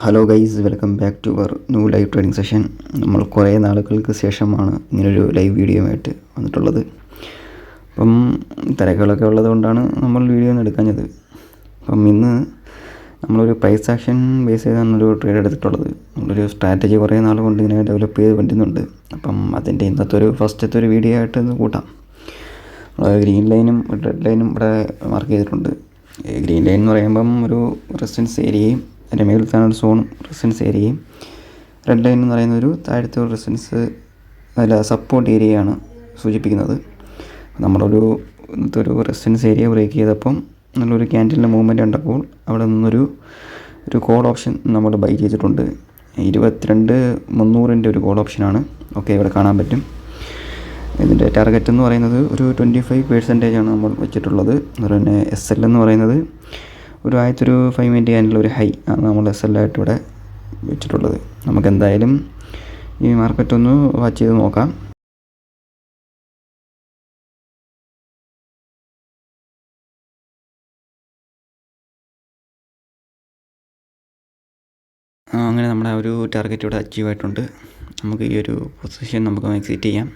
Hello guys, welcome back to our new live trading session. നമ്മൾ കുറേ നാളുകൾക്ക് ശേഷമാണ് ഇങ്ങനൊരു ലൈവ് വീഡിയോയുമായിട്ട് വന്നിട്ടുള്ളത്. അപ്പം തിരക്കുകളൊക്കെ ഉള്ളത് കൊണ്ടാണ് നമ്മൾ വീഡിയോ ഒന്നും എടുക്കാഞ്ഞത്. അപ്പം ഇന്ന് നമ്മളൊരു പ്രൈസ് ആക്ഷൻ ബേസ് ചെയ്താണ് ഒരു ട്രേഡ് എടുത്തിട്ടുള്ളത്. നമ്മളൊരു സ്ട്രാറ്റജി കുറേ നാൾ കൊണ്ട് ഇങ്ങനെ ഡെവലപ്പ് ചെയ്ത് വരുന്നുണ്ട്. അപ്പം അതിൻ്റെ ഇന്നത്തെ ഒരു ഫസ്റ്റത്തെ ഒരു വീഡിയോ ആയിട്ട് ഒന്ന് കൂട്ടാം. ഗ്രീൻ ലൈനും റെഡ് ലൈനും ഇവിടെ മാർക്ക് ചെയ്തിട്ടുണ്ട്. ഗ്രീൻ ലൈൻ എന്ന് പറയുമ്പം ഒരു റെസിസ്റ്റൻസ് ഏരിയയും അതിൻ്റെ മേലത്താണ് ഒരു സോണും റെസിസ്റ്റൻസ് ഏരിയയും, റെഡ് ലൈൻ എന്ന് പറയുന്ന ഒരു താഴത്തെ ഒരു റെസിസ്റ്റൻസ് അല്ല സപ്പോർട്ട് ഏരിയയാണ് സൂചിപ്പിക്കുന്നത്. നമ്മളൊരു ഇന്നത്തെ ഒരു റെസിസ്റ്റൻസ് ഏരിയ ബ്രേക്ക് ചെയ്തപ്പം നല്ലൊരു ക്യാൻഡിലിൻ്റെ മൂവ്മെൻറ്റ് കണ്ടപ്പോൾ അവിടെ നിന്നൊരു കോൾ ഓപ്ഷൻ നമ്മൾ ബൈ ചെയ്തിട്ടുണ്ട്. 22,300 ഒരു കോൾ ഓപ്ഷനാണ്. ഓക്കെ, ഇവിടെ കാണാൻ പറ്റും. ഇതിൻ്റെ ടാർഗറ്റ് എന്ന് പറയുന്നത് ഒരു 25% നമ്മൾ വെച്ചിട്ടുള്ളത്. അതുപോലെ തന്നെ SL എന്ന് പറയുന്നത് ഒരു 5 മിനിറ്റ് ക്യാൻഡിൽ ഒരു ഹൈ ആണ് നമ്മൾ SL ആയിട്ട് ഇവിടെ വെച്ചിട്ടുള്ളത്. നമുക്ക് എന്തായാലും ഈ മാർക്കറ്റ് ഒന്ന് വാച്ച് ചെയ്ത് നോക്കാം. അങ്ങനെ നമ്മുടെ ഒരു ടാർഗറ്റ് ഇവിടെ അച്ചീവ് ആയിട്ടുണ്ട്. നമുക്ക് ഈ ഒരു പൊസിഷൻ നമുക്ക് എക്സിറ്റ് ചെയ്യാം.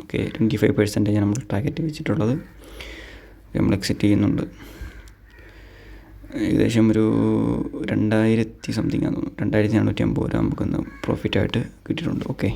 ഓക്കെ, 25% നമ്മൾ ടാർഗറ്റ് വെച്ചിട്ടുള്ളത്. നമ്മൾ എക്സിറ്റ് ചെയ്യുന്നുണ്ട്. ഏകദേശം ഒരു 2000 സംതിങ് ആണെന്ന് തോന്നുന്നു, 2450 രൂപ നമുക്കൊന്ന് പ്രോഫിറ്റായിട്ട് കിട്ടിയിട്ടുണ്ട്. ഓക്കെ.